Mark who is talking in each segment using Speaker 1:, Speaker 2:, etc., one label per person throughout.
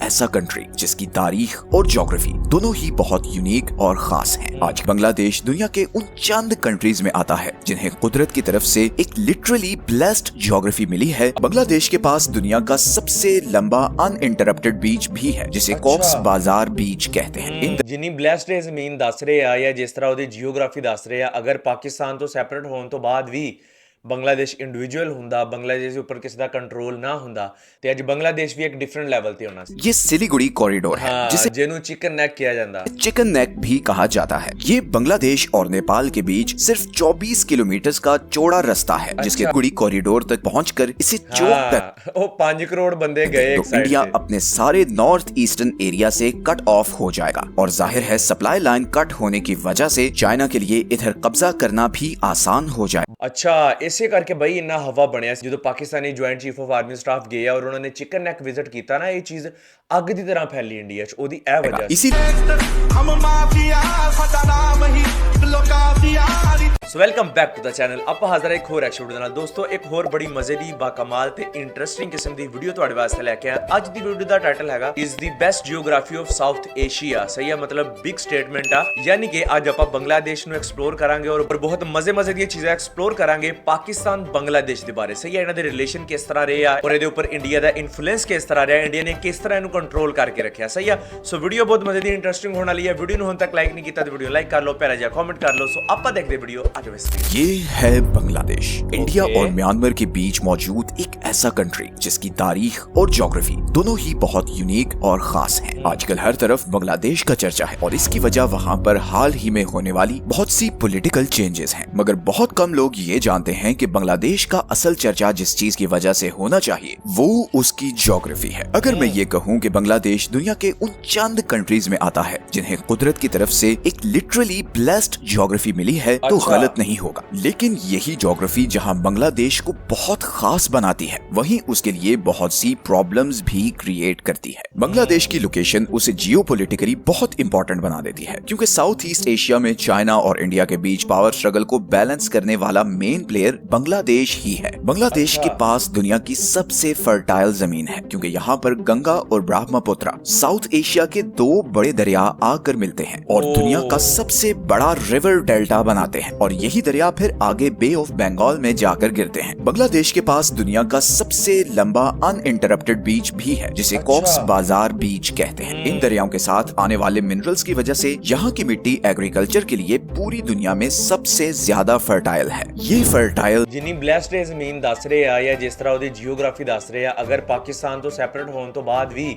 Speaker 1: ऐसा कंट्री जिसकी तारीख और ज्योग्राफी दोनों ही बहुत यूनिक और खास हैं। आज बांग्लादेश दुनिया के उन चंद कंट्रीज में आता है जिन्हें कुदरत की तरफ से एक लिटरली ब्लेस्ड ज्योग्राफी मिली है। बांग्लादेश के पास दुनिया का सबसे लंबा अनइंटरप्टेड बीच भी है जिसे कॉक्स बाजार बीच कहते हैं।
Speaker 2: जिन्नी ब्लेस्ड है ਜ਼ਮੀਨ ਦੱਸ ਰਹੇ ਆ ਜਾਂ ਜਿਸ ਤਰ੍ਹਾਂ ਉਹਦੀ ਜੀਓਗ੍ਰਾਫੀ ਦੱਸ ਰਹੇ ਆ, ਅਗਰ ਪਾਕਿਸਤਾਨ ਤੋਂ ਸੈਪਰੇਟ ਹੋਣ ਤੋਂ ਬਾਅਦ ਵੀ ਬੰਗਲਾदेश इंडिविजुअल ਹੁੰਦਾ, ਬੰਗਲਾदेश ਦੇ ਉੱਪਰ ਕਿਸੇ ਦਾ ਕੰਟਰੋਲ ਨਾ ਹੁੰਦਾ ਤੇ ਅੱਜ ਬੰਗਲਾदेश ਵੀ ਇੱਕ डिफरेंट लेवल ਤੇ होना ਸੀ।
Speaker 1: ये सिलीगुड़ी कॉरिडोर है जिसे
Speaker 2: ਜਿਹਨੂੰ चिकन नेक किया जाता है,
Speaker 1: चिकन नेक भी कहा जाता है। ये बांग्लादेश और नेपाल के बीच सिर्फ 24 किलोमीटर का चौड़ा रास्ता है जिसके गुड़ी कॉरिडोर तक पहुंचकर इसे चौक कर
Speaker 2: ਉਹ 5 ਕਰੋੜ ਬੰਦੇ गए
Speaker 1: तो इंडिया अपने सारे नॉर्थ ईस्टर्न एरिया से कट ऑफ हो जाएगा और जाहिर है सप्लाई लाइन कट होने की वजह से चाइना के लिए इधर कब्जा करना भी आसान हो जाए।
Speaker 2: अच्छा, ਇਸੇ ਕਰਕੇ ਬਈ ਇੰਨਾ ਹਵਾ ਬਣਿਆ ਸੀ ਜਦੋਂ Pakistani joint chief of army staff ਗਏ ਆ ਔਰ ਉਹਨਾਂ ਨੇ ਚਿਕਨ ਨੈਕ ਵਿਜ਼ਿਟ ਕੀਤਾ ਨਾ, ਇਹ ਚੀਜ਼ ਅੱਗ ਦੀ ਤਰ੍ਹਾਂ ਫੈਲੀ ਇੰਡੀਆ 'ਚ, ਉਹਦੀ ਇਹ ਵਜ੍ਹਾ
Speaker 1: इसी
Speaker 2: so welcome back to the channel. ਆਪਾਂ ਹਾਜ਼ਰ ਇੱਕ ਹੋਰ ਐਕਸ਼ਨ ਵੀਡੀਓ ਨਾਲ। ਦੋਸਤੋ, ਇੱਕ ਹੋਰ ਬੜੀ ਮਜ਼ੇ ਦੀ, ਬਾਕਮਾਲ ਤੇ ਇੰਟਰਸਟਿੰਗ ਕਿਸਮ ਦੀ ਵੀਡੀਓ ਤੁਹਾਡੇ ਵਾਸਤੇ ਲੈ ਕੇ ਆਇਆ। ਅੱਜ ਦੀ ਵੀਡੀਓ ਦਾ ਟਾਈਟਲ ਹੈਗਾ is the best geography of south Asia. ਸਹੀ ਆ, ਮਤਲਬ ਬਿਗ ਸਟੇਟਮੈਂਟ ਆ, ਯਾਨੀ ਕਿ ਅੱਜ ਆਪਾਂ ਬੰਗਲਾदेश ਨੂੰ ਐਕਸਪਲੋਰ ਕਰਾਂਗੇ ਔਰ ਬਹੁਤ ਮਜ਼ੇ ਦੀਆਂ ਚੀਜ਼ਾਂ ਐਕਸਪਲੋਰ ਕਰਾਂਗੇ ਪਾਕਿਸਤਾਨ ਬੰਗਲਾदेश ਦੇ ਬਾਰੇ। ਸਹੀ ਆ, ਇਹਨਾਂ ਦੇ ਰਿਲੇਸ਼ਨ ਕਿਸ ਤਰ੍ਹਾਂ ਰਹੇ ਆ ਔਰ ਇਹਦੇ ਉੱਪਰ ਇੰਡੀਆ ਦਾ ਇਨਫਲੂਐਂਸ ਕਿਸ ਤਰ੍ਹਾਂ ਰਿਹਾ, ਇੰਡੀਆ ਨੇ ਕਿਸ ਤਰ੍ਹਾਂ ਇਹਨੂੰ ਕੰਟਰੋਲ ਕਰਕੇ ਰੱਖਿਆ। ਸਹੀ ਆ, ਸੋ ਵੀਡੀਓ ਬਹੁਤ ਮਜ਼ੇ ਦੀ ਇੰਟਰਸਟਿੰਗ ਹੋਣ ਵਾਲੀ ਹੈ। ਵੀਡੀਓ ਨੂੰ ਹੁਣ ਤੱਕ ਲਾਈਕ ਨਹੀਂ ਕੀਤਾ ਤਾਂ ਵੀਡੀਓ ਲਾਈਕ ਕਰ ਲਓ, ਪਿਆਰਾ ਜਿਹਾ ਕਮੈਂਟ ਕਰ ਲਓ। ਸੋ ਆਪਾਂ ਦੇਖਦੇ ਵੀਡੀਓ ਅੱਜ ਵੈਸੇ।
Speaker 1: ये है बांग्लादेश। इंडिया और म्यांमार के बीच मौजूद एक ऐसा कंट्री जिसकी तारीख और ज्योग्राफी दोनों ही बहुत यूनिक और खास है। आजकल हर तरफ बांग्लादेश का चर्चा है और इसकी वजह वहाँ पर हाल ही में होने वाली बहुत सी पॉलिटिकल चेंजेस हैं। मगर बहुत कम लोग ये जानते हैं कि बांग्लादेश का असल चर्चा जिस चीज की वजह से होना चाहिए वो उसकी ज्योग्राफी है। अगर मैं ये कहूँ कि बांग्लादेश दुनिया के उन चंद कंट्रीज में आता है जिन्हें कुदरत की तरफ से एक लिटरली ब्लेस्ड ज्योग्राफी मिली है तो गलत नहीं होगा। लेकिन यही ज्योग्राफी जहां बांग्लादेश को बहुत खास बनाती है वहीं उसके लिए बहुत सी प्रॉब्लम्स भी क्रिएट करती है। बांग्लादेश की लोकेशन उसे जियोपॉलिटिकली बहुत इंपॉर्टेंट बना देती है क्योंकि साउथ ईस्ट एशिया में चाइना और इंडिया के बीच पावर स्ट्रगल को बैलेंस करने वाला मेन प्लेयर बांग्लादेश ही है। बांग्लादेश के पास दुनिया की सबसे फर्टाइल जमीन है क्योंकि यहाँ पर गंगा और ब्रह्मपुत्र साउथ एशिया के दो बड़े दरिया आकर मिलते हैं और दुनिया का सबसे बड़ा रिवर डेल्टा बनाते हैं और यही दरिया फिर आगे बे ऑफ बंगाल में जाकर गिरते हैं। बांग्लादेश के पास दुनिया का सबसे लंबा अनइंटरप्टेड बीच भी है जिसे कॉक्स बाजार बीच कहते हैं। इन दरियाओं के साथ आने वाले मिनरल्स की वजह से यहाँ की मिट्टी एग्रीकल्चर के लिए पूरी दुनिया में सबसे ज्यादा फर्टाइल है। ये फर्टाइल
Speaker 2: ਜਿੰਨੀ ਬਲੈਸਡ ਹੈ ਜ਼ਮੀਨ ਦੱਸ ਰਹੇ ਆ ਜਾਂ ਜਿਸ ਤਰ੍ਹਾਂ ਉਹਦੀ ਜੀਓਗ੍ਰਾਫੀ ਦੱਸ ਰਹੇ ਆ, ਅਗਰ ਪਾਕਿਸਤਾਨ ਤੋਂ ਸੈਪਰੇਟ ਹੋਣ ਤੋਂ ਬਾਅਦ ਵੀ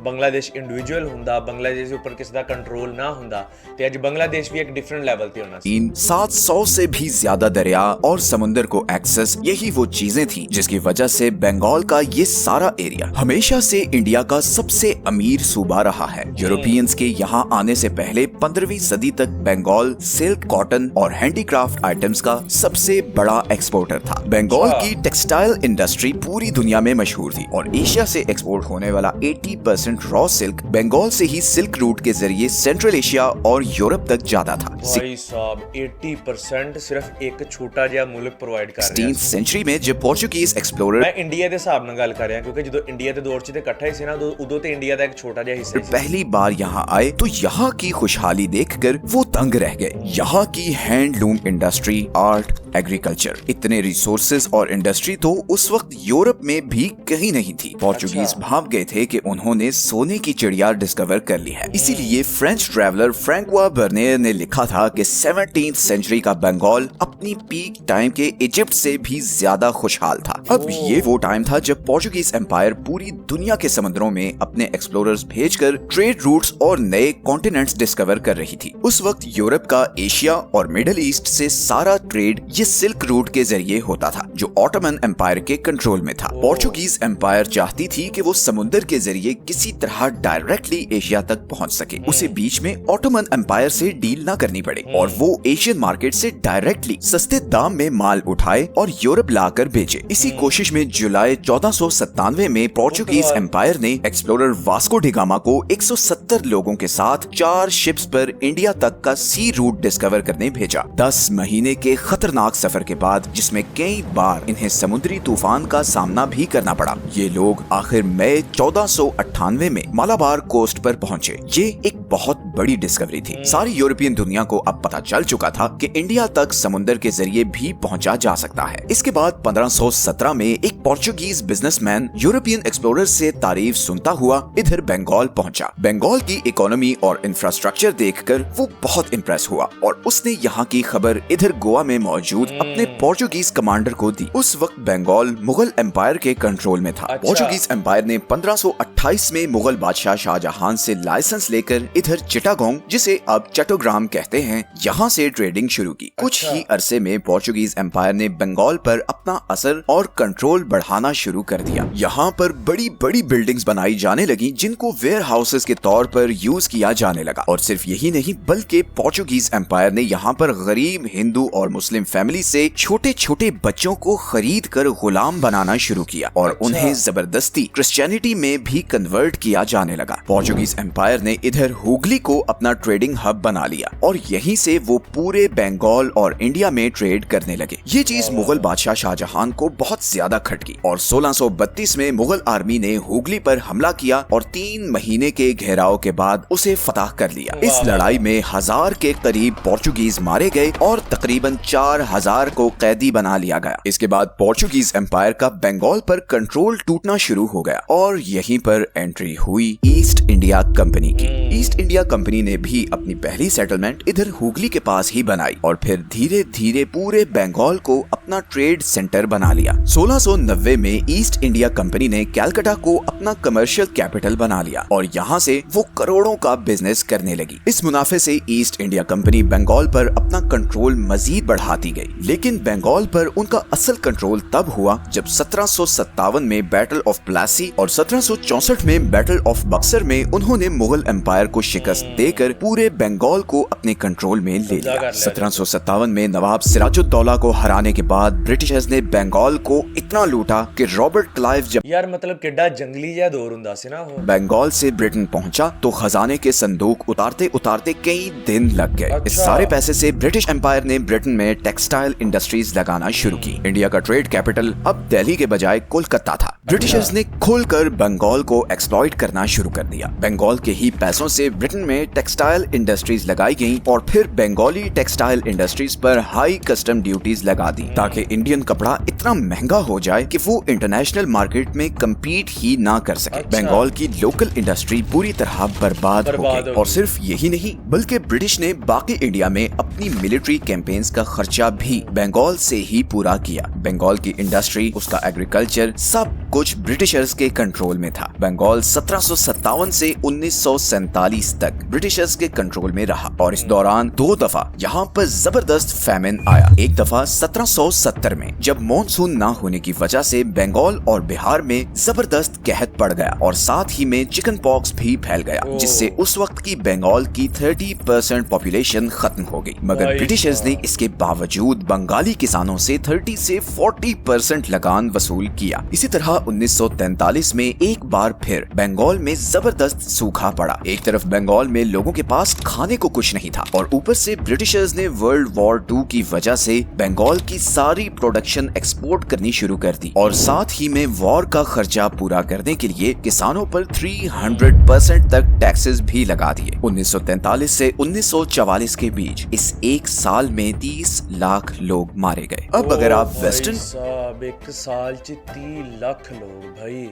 Speaker 2: ਬੰਗਲਾदेश इंडिविजुअल ਹੁੰਦਾ, ਬੰਗਲਾदेश ਦੇ ਉੱਪਰ ਕਿਸੇ ਦਾ ਕੰਟਰੋਲ ਨਾ ਹੁੰਦਾ ਤੇ ਅੱਜ ਬੰਗਲਾदेश ਵੀ ਇੱਕ डिफरेंट लेवल ਤੇ होना ਸੀ।
Speaker 1: 700 से भी ज्यादा दरिया और समुंदर को एक्सेस, यही वो चीजें थी जिसकी वजह से बंगाल का ये सारा एरिया हमेशा से इंडिया का सबसे अमीर सूबा रहा है। यूरोपियंस के यहाँ आने से पहले 15वीं सदी तक बंगाल सिल्क, कॉटन और हैंडीक्राफ्ट आइटम्स का सबसे बड़ा एक्सपोर्टर था। बंगाल की टेक्सटाइल इंडस्ट्री पूरी दुनिया में मशहूर थी और एशिया से एक्सपोर्ट होने वाला 80% रॉ सिल्क बंगाल से ही सिल्क रूट के जरिए सेंट्रल एशिया और यूरोप तक जाता था।
Speaker 2: भाई साहब, 80% सिर्फ एक छोटा जिहा मुल्क प्रोवाइड कर ਰਿਹਾ।
Speaker 1: 16th सेंचुरी में जब पोर्चुगीज एक्सप्लोरर,
Speaker 2: मैं इंडिया ਦੇ ਹਿਸਾਬ ਨਾਲ ਗੱਲ ਕਰ ਰਿਹਾ क्योंकि ਜਦੋਂ ਇੰਡੀਆ ਦੇ ਦੌਰ 'ਚ ਤੇ ਇਕੱਠਾ ਹੀ ਸੀ ਨਾ, ਉਦੋਂ ਤੇ ਇੰਡੀਆ ਦਾ ਇੱਕ ਛੋਟਾ ਜਿਹਾ ਹਿੱਸਾ ਸੀ।
Speaker 1: पहली बार यहाँ आए तो यहाँ की खुशहाली देखकर वो दंग रह गए। यहाँ की हैंडलूम इंडस्ट्री, आर्ट, एग्रीकल्चर, इतने रिसोर्सेज और इंडस्ट्री तो उस वक्त यूरोप में भी कहीं नहीं थी। पोर्चुगीज भाग गए थे कि उन्होंने सोने की चिड़िया डिस्कवर कर ली है। इसीलिए फ्रेंच ट्रैवलर फ्रैंकोआ बर्नियर ने लिखा था कि 17th सेंचुरी का बंगाल अपनी पीक टाइम के इजिप्ट से भी ज्यादा खुशहाल था। अब ये वो टाइम था जब पोर्चुगीज एम्पायर पूरी दुनिया के समुद्रों में अपने एक्सप्लोरर्स भेजकर ट्रेड रूट्स और नए कॉन्टिनेंट्स डिस्कवर कर रही थी। उस वक्त यूरोप का एशिया और मिडिल ईस्ट से सारा ट्रेड ये सिल्क रूट के जरिए होता था जो ऑटोमन एम्पायर के कंट्रोल में था। पोर्चुगीज एम्पायर चाहती थी कि वो समुद्र के जरिए किसी तरह डायरेक्टली एशिया तक पहुंच सके, उसे बीच में ऑटोमन एम्पायर से डील ना करनी पड़े और वो एशियन मार्केट से डायरेक्टली सस्ते दाम में माल उठाए और यूरोप लाकर बेचे। इसी कोशिश में जुलाई 1497 में पोर्चुगीज एम्पायर ने एक्सप्लोरर वास्को डिगामा को 170 लोगों के साथ 4 शिप्स पर इंडिया तक का सी रूट डिस्कवर करने भेजा। 10 महीने के खतरनाक सफर के बाद, जिसमें कई बार इन्हें समुद्री तूफान का सामना भी करना पड़ा, ये लोग आखिर मई 1498 1998 में मालाबार कोस्ट पर पहुंचे। ये एक बहुत बड़ी डिस्कवरी थी। सारी यूरोपियन दुनिया को अब पता चल चुका था कि इंडिया तक समुद्र के जरिए भी पहुंचा जा सकता है। इसके बाद 1517 में एक पोर्चुगीज बिजनेसमैन यूरोपियन एक्सप्लोरर से तारीफ सुनता हुआ इधर बंगाल पहुंचा। बंगाल की इकोनॉमी और इंफ्रास्ट्रक्चर देखकर वो बहुत इम्प्रेस हुआ और उसने यहाँ की खबर इधर गोवा में मौजूद अपने पोर्चुगीज कमांडर को दी। उस वक्त बंगाल मुगल एम्पायर के कंट्रोल में था। पोर्चुगीज एम्पायर ने 1528 में मुगल बादशाह शाहजहां से लाइसेंस लेकर इधर चिटागोंग, जिसे अब चट्टोग्राम कहते हैं, यहाँ से ट्रेडिंग शुरू की। कुछ ही अरसे में पोर्चुगीज एम्पायर ने बंगाल पर अपना असर और कंट्रोल बढ़ाना शुरू कर दिया। यहाँ पर बड़ी बड़ी बिल्डिंग्स बनाई जाने लगी जिनको वेयर हाउसेस के तौर पर यूज किया जाने लगा। और सिर्फ यही नहीं बल्कि पोर्चुगीज एम्पायर ने यहाँ पर गरीब हिंदू और मुस्लिम फैमिली से छोटे छोटे बच्चों को खरीद कर गुलाम बनाना शुरू किया और उन्हें जबरदस्ती क्रिश्चियनिटी में भी कन्वर्ट किया जाने लगा। पोर्चुगीज एम्पायर ने इधर हुगली को अपना ट्रेडिंग हब बना लिया और यहीं से वो पूरे बंगाल और इंडिया में ट्रेड करने लगे। ये चीज मुगल बादशाह शाहजहां को बहुत ज्यादा खटकी और 1632 में मुगल आर्मी ने हुगली पर हमला किया और 3 महीने के घेराव के बाद उसे फतह कर लिया। इस लड़ाई में 1000 के करीब पोर्चुगीज मारे गए और तकरीबन 4000 को कैदी बना लिया गया। इसके बाद पोर्चुगीज एम्पायर का बंगाल पर कंट्रोल टूटना शुरू हो गया और यहीं पर एंट्री हुई ईस्ट इंडिया कंपनी की। ईस्ट इंडिया कंपनी ने भी अपनी पहली सेटलमेंट इधर हुगली के पास ही बनाई और फिर धीरे धीरे पूरे बंगाल को अपना ट्रेड सेंटर बना लिया। 1690 में ईस्ट इंडिया कंपनी ने कलकत्ता को अपना कमर्शियल कैपिटल बना लिया और यहाँ से वो करोड़ों का बिजनेस करने लगी। इस मुनाफे से ईस्ट इंडिया कंपनी बंगाल पर अपना कंट्रोल मजीद बढ़ाती गई, लेकिन बंगाल पर उनका असल कंट्रोल तब हुआ जब 1757 में बैटल ऑफ प्लासी और 1764 में बैटल ऑफ बक्सर में उन्होंने मुगल एम्पायर को शिकस्त देकर पूरे बंगाल को अपने कंट्रोल में ले लिया। 1757 में नवाब सिराजुद्दौला को हराने के बाद ब्रिटिशर्स ने बंगाल को इतना लूटा कि रॉबर्ट क्लाइव जब
Speaker 2: यार मतलब किड्डा जंगली या दौर हुंदा सी ना वो।
Speaker 1: बंगाल से ब्रिटेन पहुंचा तो खजाने के संदूक उतारते उतारते कई दिन लग गए। इस सारे पैसे से ब्रिटिश एम्पायर ने ब्रिटेन में टेक्सटाइल इंडस्ट्रीज लगाना शुरू की। इंडिया का ट्रेड कैपिटल अब दिल्ली के बजाय कोलकाता था। ब्रिटिशर्स ने खुलकर बंगाल को एक्सप्लॉइट करना शुरू कर दिया। बंगाल के ही पैसों से ब्रिटेन में टेक्सटाइल इंडस्ट्रीज लगाई गईं और फिर बंगाली टेक्सटाइल इंडस्ट्रीज पर हाई कस्टम ड्यूटीज लगा दी ताकि इंडियन कपड़ा इतना महंगा हो जाए कि वो इंटरनेशनल मार्केट में कम्पीट ही ना कर सके। बंगाल की लोकल इंडस्ट्री पूरी तरह बर्बाद हो गई। और सिर्फ यही नहीं बल्कि ब्रिटिश ने बाकी इंडिया में अपनी मिलिट्री कैंपेन्स का खर्चा भी बंगाल से ही पूरा किया। बंगाल की इंडस्ट्री, उसका एग्रीकल्चर, सब कुछ ब्रिटिशर्स के कंट्रोल में था। बंगाल 1757 से 1947 तक ब्रिटिशर्स के कंट्रोल में रहा और इस दौरान 2 दफा यहाँ पर जबरदस्त फैमिन आया। एक दफा 1770 में जब मॉनसून ना होने की वजह से बंगाल और बिहार में जबरदस्त कहत पड़ गया और साथ ही में चिकन पॉक्स भी फैल गया, जिससे उस वक्त की बंगाल की 30% पॉपुलेशन खत्म हो गई। मगर ब्रिटिशर्स ने इसके बावजूद बंगाली किसानों से 30 से 40% लगान वसूल किया। इसी तरह 1943 में एक बार फिर बंगाल में जबरदस्त सूखा पड़ा। एक तरफ बंगाल में लोगों के पास खाने को कुछ नहीं था और ऊपर से ब्रिटिशर्स ने वर्ल्ड वॉर 2 की वजह से बंगाल की सारी प्रोडक्शन एक्सपोर्ट करनी शुरू कर दी और साथ ही में वॉर का खर्चा पूरा करने के लिए किसानों पर 300% तक टैक्सेस भी लगा दिए। 1943 से 1944 के बीच इस एक साल में 30 लाख लोग मारे गए। अब अगर आप वेस्टर्न
Speaker 2: एक साल च 30 लाख लोग भाई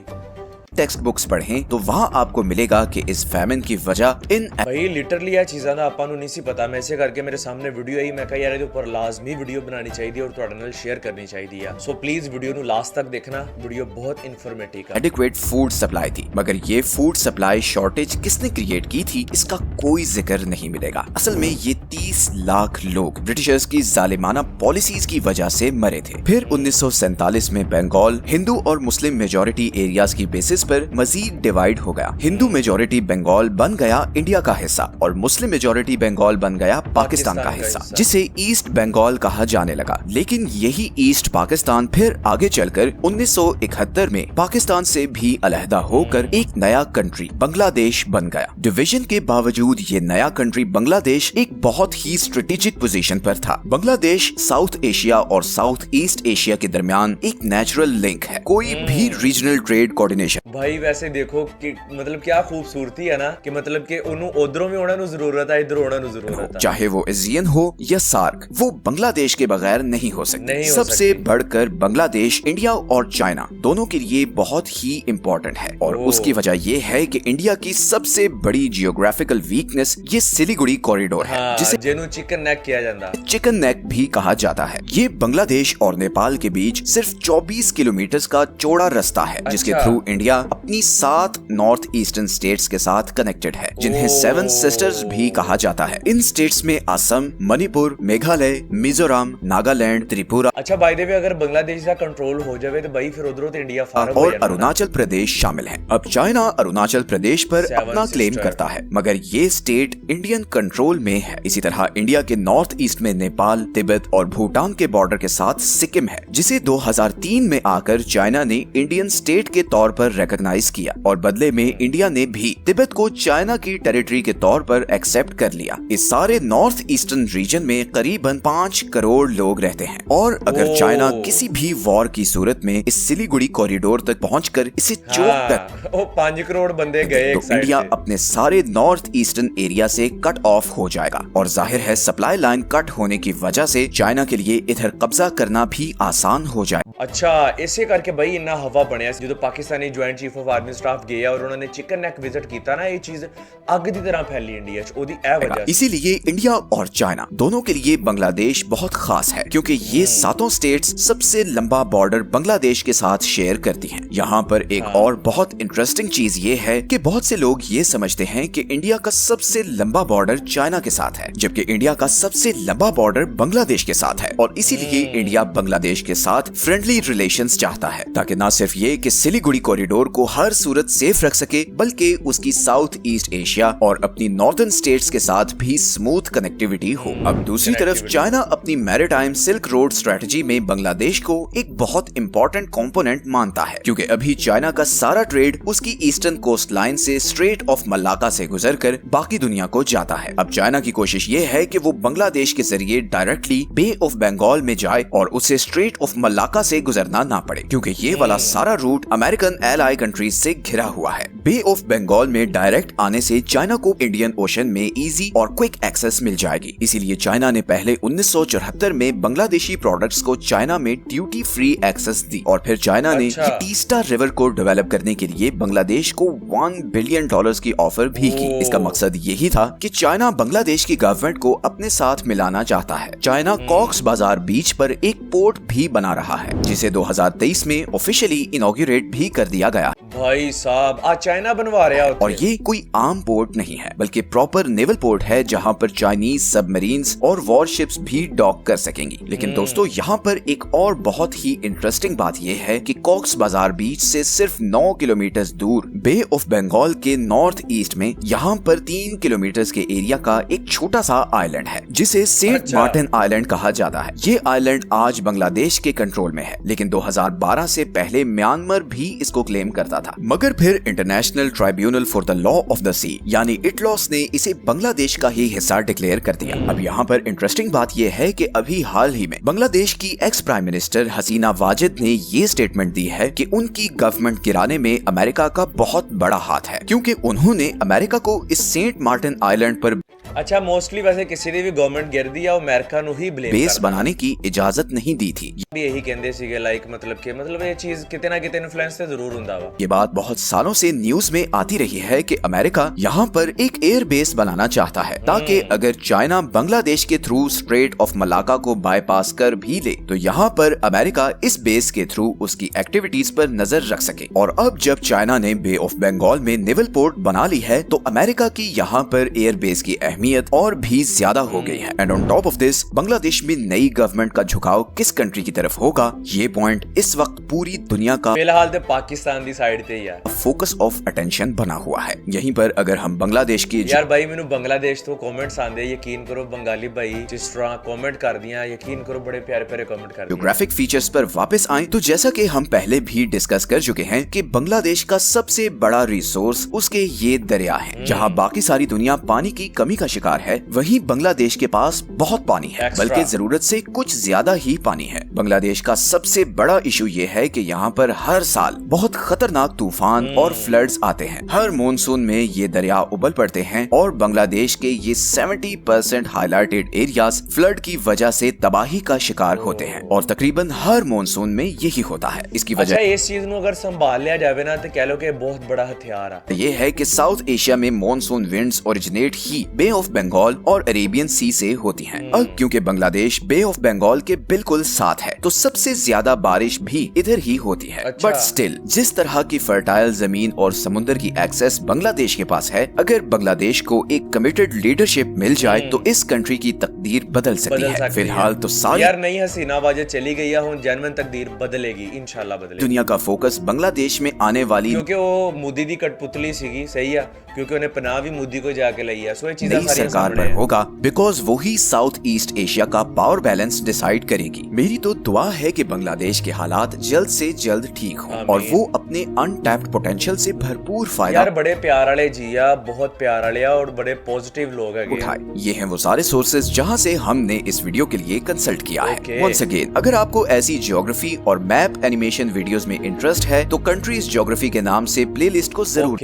Speaker 1: टेक्स्ट बुक्स पढ़ें तो वहाँ आपको मिलेगा कि इस फैमिन की वजह इन
Speaker 2: भाई लिटरली ਇਹ ਚੀਜ਼ਾਂ ਦਾ ਆਪਾਂ ਨੂੰ ਨਹੀਂ ਸੀ ਪਤਾ। ਮੈਂ ਇਸੇ ਕਰਕੇ ਮੇਰੇ ਸਾਹਮਣੇ ਵੀਡੀਓ ਆਈ, ਮੈਂ ਕਿਹਾ ਯਾਰ ਇਹਦੇ ਉੱਪਰ ਲਾਜ਼ਮੀ ਵੀਡੀਓ ਬਣਾਉਣੀ ਚਾਹੀਦੀ ਹੈ ਔਰ ਤੁਹਾਡੇ ਨਾਲ ਸ਼ੇਅਰ ਕਰਨੀ ਚਾਹੀਦੀ ਹੈ। ਸੋ प्लीज वीडियो ਨੂੰ लास्ट तक देखना, वीडियो बहुत इंफॉर्मेटिव है।
Speaker 1: एडिक्वेट फूड सप्लाई थी, मगर ये फूड सप्लाई शॉर्टेज किसने क्रिएट की थी इसका कोई जिक्र नहीं मिलेगा। असल में ये 30 लाख लोग ब्रिटिशर्स की जालिमाना पॉलिसीज की वजह से मरे थे। फिर 1947 में बंगाल हिंदू और मुस्लिम मेजोरिटी एरियाज की बेसिस पर मजीद डिवाइड हो गया। हिंदू मेजोरिटी बंगाल बन गया इंडिया का हिस्सा और मुस्लिम मेजोरिटी बंगाल बन गया पाकिस्तान का हिस्सा, जिसे ईस्ट बंगाल कहा जाने लगा। लेकिन यही ईस्ट पाकिस्तान फिर आगे चलकर 1971 में पाकिस्तान से भी अलहदा होकर एक नया कंट्री बांग्लादेश बन गया। डिवीजन के बावजूद ये नया कंट्री बांग्लादेश एक बहुत ही स्ट्रेटेजिक पोजीशन पर था। बांग्लादेश साउथ एशिया और साउथ ईस्ट एशिया के दरमियान एक नेचुरल लिंक है। कोई भी वही रीजनल ट्रेड कोऑर्डिनेशन।
Speaker 2: भाई वैसे देखो कि मतलब क्या खूबसूरती है ना कि मतलब कि उन्होंने उधरों भी होना जरूरत है, इधर होना जरूरत है।
Speaker 1: चाहे वो एशियन हो या सार्क, वो बांग्लादेश के बगैर नहीं हो सकती। सबसे बढ़कर बांग्लादेश इंडिया और चाइना दोनों के लिए बहुत ही इम्पोर्टेंट है, और उसकी वजह ये है कि इंडिया की सबसे बड़ी जियोग्राफिकल वीकनेस ये सिलीगुड़ी कॉरिडोर है, जिसे
Speaker 2: चिकन नेक किया जाता है,
Speaker 1: चिकन नेक भी कहा जाता है। ये बांग्लादेश और नेपाल के बीच सिर्फ 24 किलोमीटर का चौड़ा रास्ता है, जिसके थ्रू इंडिया अपनी 7 नॉर्थ ईस्टर्न स्टेट्स के साथ कनेक्टेड है, जिन्हें 7 सिस्टर्स भी कहा जाता है। इन स्टेट्स में असम, मणिपुर, मेघालय, मिजोरम, नागालैंड, त्रिपुरा,
Speaker 2: अच्छा बाय द वे अगर बांग्लादेश का कंट्रोल हो जाए तो भाई फिर उधरों तो इंडिया
Speaker 1: और अरुणाचल प्रदेश शामिल है। अब चाइना अरुणाचल प्रदेश पर अपना क्लेम करता है, मगर ये स्टेट इंडियन कंट्रोल में है। इसी तरह इंडिया के नॉर्थ ईस्ट में नेपाल, तिब्बत और भूटान के बॉर्डर के साथ सिक्किम है, जिसे 2003 में आकर चाइना ने इंडियन स्टेट के तौर पर रिकॉग्नाइज किया, और बदले में इंडिया ने भी तिब्बत को चाइना की टेरिटरी के तौर पर एक्सेप्ट कर लिया। इस सारे नॉर्थ ईस्टर्न रीजन में करीबन 5 करोड़ लोग रहते हैं, और अगर चाइना किसी भी वॉर की सूरत में इस सिलीगुड़ी कॉरिडोर तक पहुंचकर इसे चोक कर
Speaker 2: 5 करोड़ बंदे गए
Speaker 1: तो इंडिया अपने सारे नॉर्थ ईस्टर्न एरिया से कट ऑफ हो जाएगा, और जाहिर है सप्लाई लाइन कट होने की वजह से चाइना के लिए इधर कब्जा करना भी आसान हो जाए।
Speaker 2: अच्छा इसे करके भाई इन्ना हवा बनया जो Pakistani joint chief of army staff गया और उन्होंने चिकन नेक विजिट किया ना, ये चीज अग दी तरह फैली इंडिया च, ओदी ए वजह।
Speaker 1: इसीलिए इंडिया और चाइना दोनों के लिए बांग्लादेश बहुत खास है, क्योंकि ये 7 स्टेट्स सबसे लंबा बॉर्डर बांग्लादेश के साथ शेयर करती हैं। यहाँ पर एक और बहुत इंटरेस्टिंग चीज ये है कि बहुत से लोग ये समझते हैं कि इंडिया का सबसे लंबा बॉर्डर चाइना के साथ है, जबकि इंडिया का सबसे लंबा बॉर्डर बांग्लादेश के साथ है, और इसीलिए इंडिया बांग्लादेश के साथ फ्रेंडली रिलेशंस चाहता है, ताकि न सिर्फ ये कि सिलीगुड़ी कॉरिडोर को हर सूरत सेफ रख सके, बल्कि उसकी साउथ ईस्ट एशिया और अपनी नॉर्दर्न स्टेट्स के साथ भी स्मूथ कनेक्टिविटी हो। अब दूसरी तरफ चाइना अपनी मैरीटाइम सिल्क रोड स्ट्रेटजी में बांग्लादेश को एक बहुत इंपॉर्टेंट कंपोनेंट मानता है, क्योंकि अभी चाइना का सारा ट्रेड उसकी ईस्टर्न कोस्ट लाइन से स्ट्रेट ऑफ मलाक्का से गुजरकर बाकी दुनिया को जाता है। अब चाइना की कोशिश ये है कि वो बांग्लादेश के जरिए डायरेक्टली बे ऑफ बंगाल में जाए और उसे स्ट्रेट ऑफ मलाक्का से गुजरना ना पड़े, क्योंकि ये वाला सारा रूट अमेरिकन एलाई कंट्रीज से घिरा हुआ है। बे ऑफ बंगाल में डायरेक्ट आने से चाइना को इंडियन ओशन में इजी और क्विक एक्सेस मिल जाएगी। इसीलिए चाइना ने पहले 1974 में बांग्लादेशी प्रोडक्ट्स को चाइना में ड्यूटी फ्री एक्सेस दी, और फिर चाइना ने ये टीस्टा रिवर को डेवलप करने के लिए बांग्लादेश को $1 बिलियन की ऑफर भी की। इसका मकसद यही था कि चाइना बांग्लादेश की गवर्नमेंट को अपने साथ मिलाना चाहता है। चाइना कॉक्स बाजार बीच पर एक पोर्ट भी बना रहा है, जिसे 2023 में ऑफिशियली इनॉग्रेट भी कर दिया गया।
Speaker 2: भाई साहब आज चाइना बनवा रहा है,
Speaker 1: और ये कोई आम पोर्ट नहीं है, बल्कि प्रॉपर नेवल पोर्ट है, जहां पर चाइनीज सबमरीन्स और वॉरशिप्स भी डॉक कर सकेंगी। लेकिन दोस्तों यहाँ पर एक और बहुत ही इंटरेस्टिंग बात यह है कि कॉक्स बाजार बीच से सिर्फ 9 किलोमीटर दूर बे ऑफ बंगाल के नॉर्थ ईस्ट में यहाँ पर 3 किलोमीटर के एरिया का एक छोटा सा आइलैंड है, जिसे सेंट मार्टिन आइलैंड कहा जाता है। ये आइलैंड आज बांग्लादेश के कंट्रोल में है, लेकिन 2012 से पहले म्यांमार भी इसको क्लेम करता था, मगर फिर International Tribunal for the Law of the Sea यानी इटलॉस ने इसे बांग्लादेश का ही हिस्सा डिक्लेयर कर दिया। अब यहाँ पर इंटरेस्टिंग बात यह है कि अभी हाल ही में बांग्लादेश की एक्स प्राइम मिनिस्टर हसीना वाजिद ने ये स्टेटमेंट दी है कि उनकी गवर्नमेंट गिराने में अमेरिका का बहुत बड़ा हाथ है, क्योंकि उन्होंने अमेरिका को इस सेंट मार्टिन आइलैंड पर
Speaker 2: अच्छा मोस्टली वैसे किसी ने भी गवर्नमेंट गिर दिया और अमेरिका नु ही ब्लेम
Speaker 1: बेस बनाने की इजाजत नहीं दी थी।
Speaker 2: यही कहंदे सीगे लाइक मतलब ये चीज किते ना किते इन्फ्लुएंस से जरूर हुंदा वा।
Speaker 1: ये बात बहुत सालों से न्यूज में आती रही है कि अमेरिका यहाँ पर एक एयर बेस बनाना चाहता है, ताकि अगर चाइना बांग्लादेश के थ्रू स्ट्रेट ऑफ मलाक्का को बाईपास कर भी ले तो यहाँ पर अमेरिका इस बेस के थ्रू उसकी एक्टिविटीज पर नजर रख सके। और अब जब चाइना ने बे ऑफ बंगाल में नेवल पोर्ट बना ली है तो अमेरिका की यहाँ पर एयर बेस की अहमियत और भी ज्यादा हो गई है। And on top of this Bangladesh में नई गवर्नमेंट का झुकाव किस कंट्री की तरफ होगा, ये पॉइंट इस वक्त पूरी दुनिया का
Speaker 2: फिलहाल तो पाकिस्तान दी साइड पे ही है,
Speaker 1: फोकस ऑफ अटेंशन बना हुआ है। यहीं पर अगर हम बांग्लादेश की
Speaker 2: यार भाई मैंने बांग्लादेश तो कमेंट्स आंदे, यकीन करो बंगाली भाई जिस तरह कमेंट कर दिया, यकीन करो बड़े प्यारे प्यारे कमेंट कर दिए।
Speaker 1: जियोग्राफिक फीचर्स पर वापस आए तो जैसा कि हम पहले भी डिस्कस कर चुके हैं कि बांग्लादेश का सबसे बड़ा रिसोर्स उसके ये दरिया हैं, जहां बाकी सारी दुनिया पानी की कमी का शिकार है, वहीं बांग्लादेश के पास बहुत पानी है,
Speaker 2: Extra.
Speaker 1: बल्कि जरूरत से कुछ ज्यादा ही पानी है। बांग्लादेश का सबसे बड़ा इशू ये है कि यहाँ पर हर साल बहुत खतरनाक तूफान और फ्लड्स आते हैं। हर मॉनसून में ये दरिया उबल पड़ते हैं और बांग्लादेश के ये 70% हाईलाइटेड एरियाज फ्लड की वजह से तबाही का शिकार होते हैं और तकरीबन हर मॉनसून में यही होता है। इसकी वजह
Speaker 2: अच्छा, इस चीज ਨੂੰ अगर संभाल लिया जाए ना तो कह लो कि बहुत बड़ा हथियार है।
Speaker 1: ये है कि साउथ एशिया में मॉनसून विंड्स ओरिजिनेट ही बे ऑफ बंगाल और अरेबियन सी से होती हैं। अब क्योंकि बांग्लादेश बे ऑफ बंगाल के बिल्कुल साथ है तो सबसे ज्यादा बारिश भी इधर ही होती है।
Speaker 2: अच्छा।
Speaker 1: बट स्टिल जिस तरह की फर्टाइल जमीन और समुद्र की एक्सेस बांग्लादेश के पास है, अगर बांग्लादेश को एक कमिटेड लीडरशिप मिल जाए तो इस कंट्री की तकदीर बदल सकती है। फिलहाल तो सारी
Speaker 2: यार नहीं हसीना वाजे चली गई है, हुन जनमन तकदीर बदलेगी, इंशाल्लाह बदलेगी।
Speaker 1: दुनिया का फोकस बांग्लादेश में आने वाली
Speaker 2: क्योंकि वो मोदी दी कठपुतली सीगी, सही है, क्योंकि उन्हें पनाह भी मोदी को जाके ली है। सो ये चीजें
Speaker 1: नई
Speaker 2: सारी
Speaker 1: सरकार पर होगा बिकॉज वो ही साउथ ईस्ट एशिया का पावर बैलेंस डिसाइड करेगी। मेरी तो दुआ है कि बांग्लादेश के हालात जल्द से जल्द ठीक हों और वो अपने अनटैप्ड पोटेंशियल से भरपूर फायदा
Speaker 2: यार बड़े प्यार वाले जी आ, बहुत प्यार वाले आ और बड़े पॉजिटिव लोग हैं
Speaker 1: उठाए। ये हैं वो सारे सोर्सेज जहां से हमने इस वीडियो के लिए कंसल्ट किया है। वंस अगेन, अगर आपको ऐसी ज्योग्राफी और मैप एनिमेशन वीडियोस में इंटरेस्ट है तो कंट्रीज ज्योग्राफी के नाम से प्लेलिस्ट को जरूर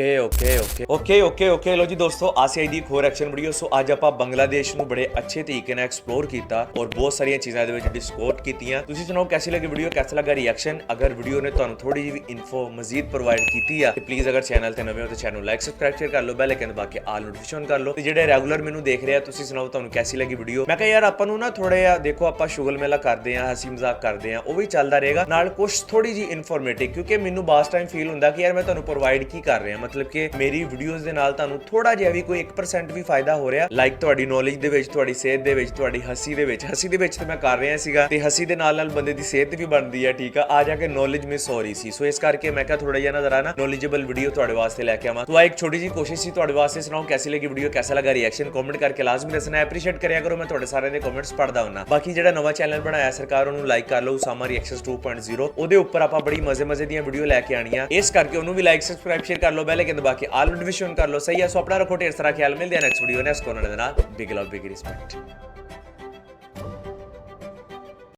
Speaker 2: ओके लो जी दोस्तों, आसे आई दी एक होर एक्शन वीडियो। सो ਅੱਜ ਆਪਾਂ ਬੰਗਲਾਦੇਸ਼ ਨੂੰ ਬੜੇ ਅੱਛੇ ਤਰੀਕੇ ਨਾਲ ਐਕਸਪਲੋਰ ਕੀਤਾ ਔਰ ਬਹੁਤ ਸਾਰੀਆਂ ਚੀਜ਼ਾਂ ਦੇ ਵਿੱਚ ਡਿਸਕਸ ਕੀਤੀਆਂ। ਤੁਸੀਂ ਸੁਣਾਓ ਕੈਸੀ ਲੱਗੀ ਵੀਡੀਓ, कैसा लगा रिएक्शन। अगर वीडियो ने ਤੁਹਾਨੂੰ ਥੋੜੀ ਜਿਹੀ ਇਨਫੋ ਮਜ਼ੀਦ ਪ੍ਰੋਵਾਈਡ ਕੀਤੀ ਆ ਤੇ ਪਲੀਜ਼ ਅਗਰ ਚੈਨਲ ਤੇ ਨਵੇਂ ਹੋ ਤਾਂ ਚੈਨਲ ਲਾਈਕ ਸਬਸਕ੍ਰਾਈਬ ਸ਼ੇਅਰ ਕਰ ਲਓ, ਬੈਲ ਆਈਕਨ ਦਬਾ ਕੇ ਆਲ ਨੋਟੀਫਿਕੇਸ਼ਨ ਕਰ ਲਓ ਤੇ ਜਿਹੜੇ ਰੈਗੂਲਰ ਮੈਨੂੰ ਦੇਖ ਰਹੇ ਆ ਤੁਸੀਂ ਸੁਣਾਓ ਤੁਹਾਨੂੰ ਕੈਸੀ ਲੱਗੀ ਵੀਡੀਓ। ਮੈਂ ਕਿਹਾ ਯਾਰ ਆਪਾਂ ਨੂੰ ਨਾ ਥੋੜਾ ਜਿਹਾ ਦੇਖੋ, ਆਪਾਂ ਸ਼ੁਗਲ ਮੇਲਾ ਕਰਦੇ ਆ, ਹਸੀ ਮਜ਼ਾਕ ਕਰਦੇ ਆ, ਉਹ ਵੀ ਚੱਲਦਾ ਰਹੇਗਾ ਨਾਲ ਕੁਝ ਥੋੜੀ ਜਿਹੀ ਇਨਫੋਰਮੇਟਿਵ, ਕਿਉਂਕਿ ਮੈਨੂੰ ਬਾਸ ਟਾਈਮ ਫੀਲ ਹੁੰਦਾ ਕਿ ਯਾਰ ਮੈਂ ਤੁਹਾਨੂੰ ਪ੍ਰੋਵਾਈਡ ਕੀ ਕਰ ਰਿਹਾ, ਮਤਲਬ ਕਿ ਮੇਰੀ ਵੀਡੀਓਜ਼ ਦੇ ਨਾਲ ਤੁਹਾਨੂੰ ਥੋੜਾ ਜਿਹਾ ਵੀ ਕੋਈ 1% ਵੀ ਫਾਇਦਾ ਹੋ ਰਿਹਾ, ਲਾਈਕ ਤੁਹਾਡੀ ਨੌਲੇਜ ਦੇ ਵਿੱਚ, ਤੁਹਾਡੀ ਸਿਹਤ ਦੇ ਵਿੱਚ, ਤੁਹਾਡੀ ਹੱਸੀ ਦੇ ਵਿੱਚ ਤੇ ਮੈਂ ਕਰ ਰਿਹਾ ਸੀਗਾ ਤੇ ਹੱਸੀ ਦੇ ਨਾਲ ਬੰਦੇ ਦੀ ਸਿਹਤ ਵੀ ਬਣਦੀ ਹੈ, ਠੀਕ ਆ ਜਾ ਕੇ ਨੌਲੇਜ ਮਿਸ ਹੋ ਰਹੀ ਸੀ। ਸੋ ਇਸ ਕਰਕੇ ਮੈਂ ਕਿਹਾ ਥੋੜਾ ਜਿਹਾ ਨਾ ਜ਼ਰਾ ਨਾ ਨੌਲੇਜੇਬਲ ਵੀਡੀਓ ਤੁਹਾਡੇ ਵਾਸਤੇ ਲੈ ਕੇ ਆਵਾਂ। तो एक छोटी सी कोशिश थी ਤੁਹਾਡੇ ਵਾਸਤੇ। ਸੁਣਾਓ कैसी लगी वीडियो, कैसा लगा रिएक्शन, कमेंट करके लाजमी दसना, एप्रीशिएट करिया करो, मैं ਤੁਹਾਡੇ ਸਾਰਿਆਂ ਦੇ ਕਮੈਂਟਸ ਪੜਦਾ ਹੁੰਨਾ। ਬਾਕੀ ਜਿਹੜਾ ਨਵਾਂ ਚੈਨਲ ਬਣਾਇਆ ਸਰਕਾਰ ਉਹਨੂੰ ਲਾਈਕ ਕਰ ਲਓ, ਉਸਾਮਾ ਰਿਐਕਸ਼ਨਸ 2.0, ਉਹਦੇ ਉੱਪਰ ਆਪਾਂ ਬੜੀ ਮਜ਼ੇ ਦੀਆਂ ਵੀਡੀਓ ਲੈ ਕੇ ਆਣੀਆਂ, ਇਸ ਕਰਕੇ ਉਹਨੂੰ ਵੀ ਲਾਈਕ ਸਬਸਕ੍ਰਾਈਬ ਸ਼ੇਅਰ ਕਰ ਲਓ, ਬੈਲ ਆਈਕਨ ਦਬਾ ਕੇ ਆਲ ਨੋਟੀਫਿਕੇਸ਼ਨ ਕਰ ਲਓ, ਸਹੀ ਹੈ। ਸੋ ਆਪਣਾ ਰੱਖੋ ਢੇਰ ਸਾਰਾ ਖਿਆਲ, ਮਿਲਦੇ ਆ ਨੈਕਸਟ ਵੀਡੀਓ ਨੈਕਸਟ ਕੋਨਰ ਦੇ ਨਾਲ। ਬਿਗ ਲਵ ਬਿਗ ਰਿਸਪੈਕਟ।